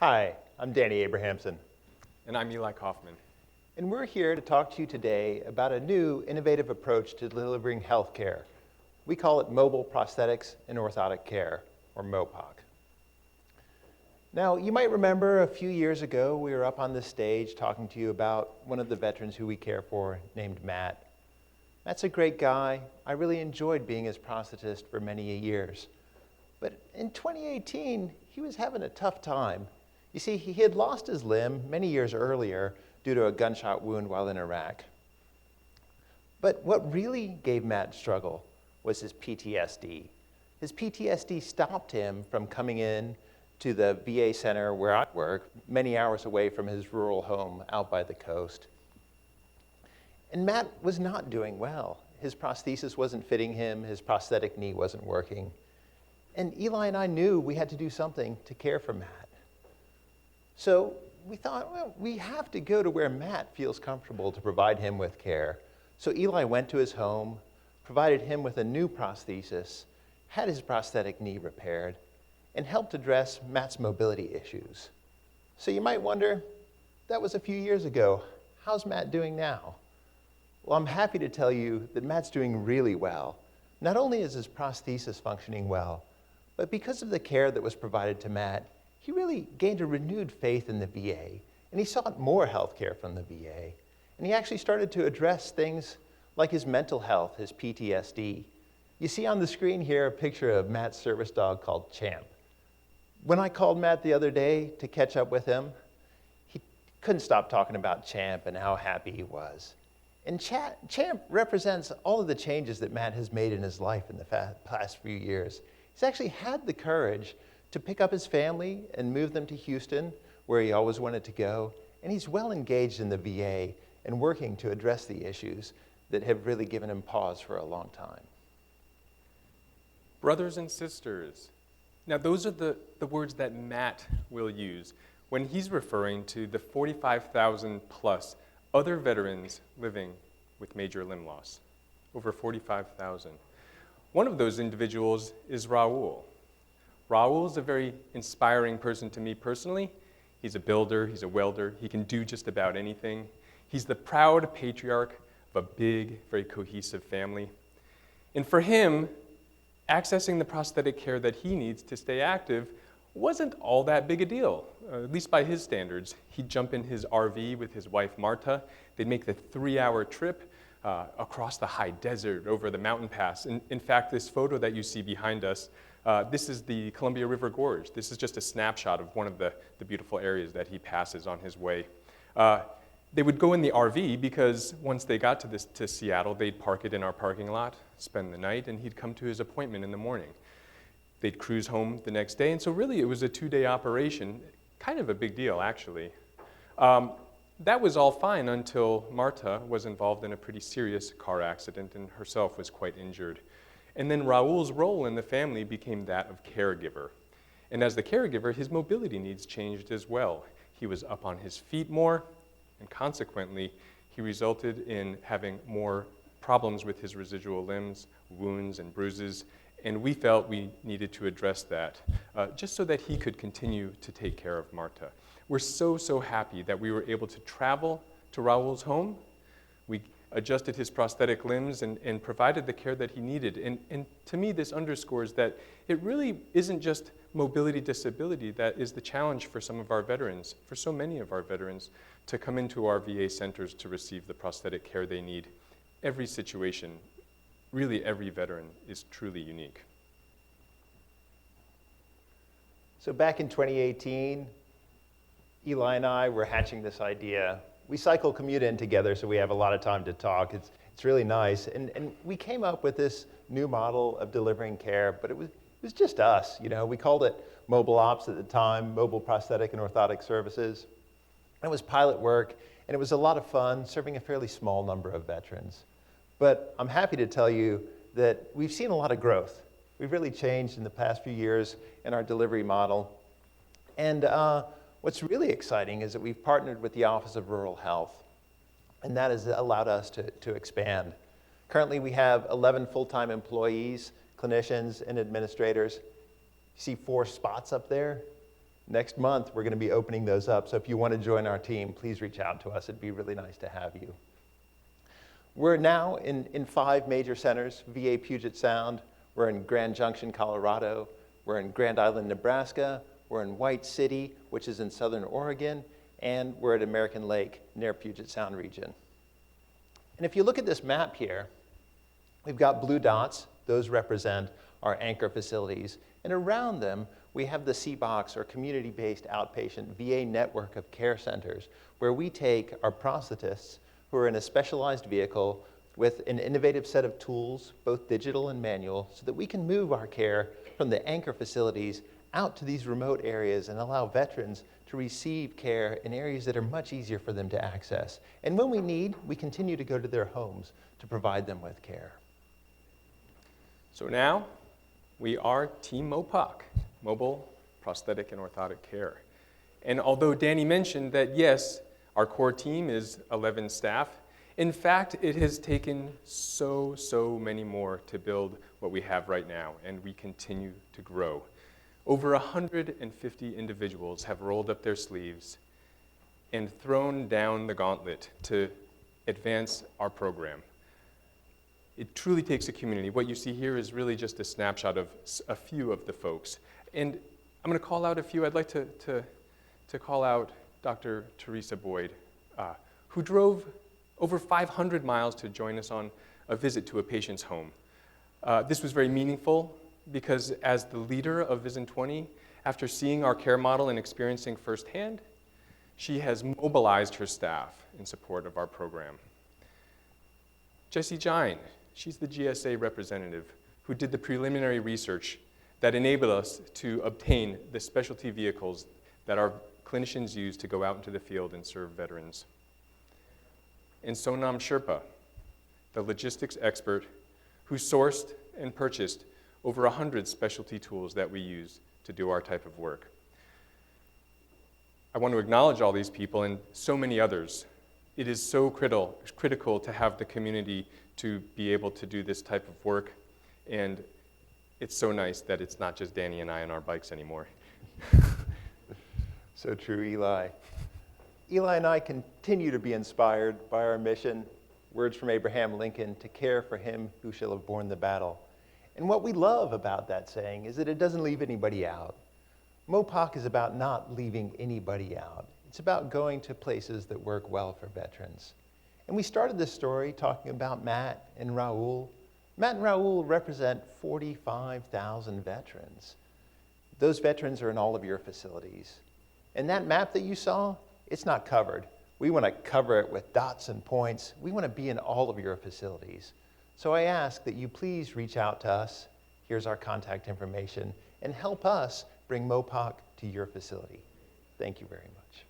Hi, I'm Danny Abrahamson, And I'm Eli Kaufman. and we're here to talk to you today about a new innovative approach to delivering healthcare. We call it Mobile Prosthetics and Orthotic Care, or MoPOC. Now, you might remember a few years ago, we were up on this stage talking to you about one of the veterans who we care for named Matt. Matt's a great guy. I really enjoyed being his prosthetist for many years. But in 2018, he was having a tough time. You see, he had lost his limb many years earlier due to a gunshot wound while in Iraq. But what really gave Matt struggle was his PTSD. His PTSD stopped him from coming in to the VA center where I work, many hours away from his rural home out by the coast. And Matt was not doing well. His prosthesis wasn't fitting him, his prosthetic knee wasn't working. And Eli and I knew we had to do something to care for Matt. So we thought, well, we have to go to where Matt feels comfortable to provide him with care. So Eli went to his home, provided him with a new prosthesis, had his prosthetic knee repaired, and helped address Matt's mobility issues. So you might wonder, that was a few years ago. How's Matt doing now? Well, I'm happy to tell you that Matt's doing really well. Not only is his prosthesis functioning well, but because of the care that was provided to Matt, he really gained a renewed faith in the VA, and he sought more health care from the VA. And he actually started to address things like his mental health, his PTSD. You see on the screen here a picture of Matt's service dog called Champ. When I called Matt the other day to catch up with him, he couldn't stop talking about Champ and how happy he was. And Champ represents all of the changes that Matt has made in his life in the past few years. He's actually had the courage to pick up his family and move them to Houston, where he always wanted to go. And he's well engaged in the VA and working to address the issues that have really given him pause for a long time. Brothers and sisters. Now, those are the words that Matt will use when he's referring to the 45,000 plus other veterans living with major limb loss. Over 45,000. One of those individuals is Raul. Raul is a very inspiring person to me personally. He's a builder, he's a welder, he can do just about anything. He's the proud patriarch of a big, very cohesive family. And for him, accessing the prosthetic care that he needs to stay active wasn't all that big a deal, at least by his standards. He'd jump in his RV with his wife, Marta. They'd make the 3-hour trip across the high desert, over the mountain pass. In fact, this photo that you see behind us, this is the Columbia River Gorge. This is just a snapshot of one of the beautiful areas that he passes on his way. They would go in the RV because once they got to Seattle, they'd park it in our parking lot, spend the night, and he'd come to his appointment in the morning. They'd cruise home the next day, and so really it was a 2-day operation, kind of a big deal, actually. That was all fine until Marta was involved in a pretty serious car accident and herself was quite injured. And then Raul's role in the family became that of caregiver. And as the caregiver, his mobility needs changed as well. He was up on his feet more, and consequently, he resulted in having more problems with his residual limbs, wounds and bruises, and we felt we needed to address that just so that he could continue to take care of Marta. We're so happy that we were able to travel to Raul's home. We adjusted his prosthetic limbs and provided the care that he needed. And to me, this underscores that it really isn't just mobility disability that is the challenge for some of our veterans, for so many of our veterans, to come into our VA centers to receive the prosthetic care they need. Every situation, really every veteran, is truly unique. So back in 2018, Eli and I were hatching this idea. We cycle commute in together, so we have a lot of time to talk. It's really nice. And we came up with this new model of delivering care, but it was just us. You know, we called it Mobile Ops at the time, Mobile Prosthetic and Orthotic Services. It was pilot work, and it was a lot of fun, serving a fairly small number of veterans. But I'm happy to tell you that we've seen a lot of growth. We've really changed in the past few years in our delivery model. And what's really exciting is that we've partnered with the Office of Rural Health, and that has allowed us to expand. Currently, we have 11 full-time employees, clinicians, and administrators. You see 4 spots up there? Next month, we're going to be opening those up. So if you want to join our team, please reach out to us. It'd be really nice to have you. We're now in 5 major centers: VA Puget Sound, we're in Grand Junction, Colorado, we're in Grand Island, Nebraska, we're in White City, which is in southern Oregon, and we're at American Lake near Puget Sound region. And if you look at this map here, we've got blue dots. Those represent our anchor facilities. And around them, we have the CBOCs, or Community Based Outpatient VA network of care centers, where we take our prosthetists who are in a specialized vehicle with an innovative set of tools, both digital and manual, so that we can move our care from the anchor facilities out to these remote areas and allow veterans to receive care in areas that are much easier for them to access. And when we need, we continue to go to their homes to provide them with care. So now, we are Team MoPOC, Mobile, Prosthetic, and Orthotic Care. And although Danny mentioned that, yes, our core team is 11 staff, in fact, it has taken so many more to build what we have right now, and we continue to grow. Over 150 individuals have rolled up their sleeves and thrown down the gauntlet to advance our program. It truly takes a community. What you see here is really just a snapshot of a few of the folks. And I'm going to call out a few. I'd like to call out Dr. Teresa Boyd, who drove over 500 miles to join us on a visit to a patient's home. This was very meaningful because as the leader of VISN 20, after seeing our care model and experiencing firsthand, she has mobilized her staff in support of our program. Jessie Jine, she's the GSA representative who did the preliminary research that enabled us to obtain the specialty vehicles that our clinicians use to go out into the field and serve veterans. And Sonam Sherpa, the logistics expert who sourced and purchased over 100 specialty tools that we use to do our type of work. I want to acknowledge all these people and so many others. It is so critical to have the community to be able to do this type of work, and it's so nice that it's not just Danny and I on our bikes anymore. So true, Eli. Eli and I continue to be inspired by our mission, words from Abraham Lincoln, to care for him who shall have borne the battle. And what we love about that saying is that it doesn't leave anybody out. MoPOC is about not leaving anybody out. It's about going to places that work well for veterans. And we started this story talking about Matt and Raul. Matt and Raul represent 45,000 veterans. Those veterans are in all of your facilities. And that map that you saw, it's not covered. We want to cover it with dots and points. We want to be in all of your facilities. So I ask that you please reach out to us. Here's our contact information, and help us bring MoPOC to your facility. Thank you very much.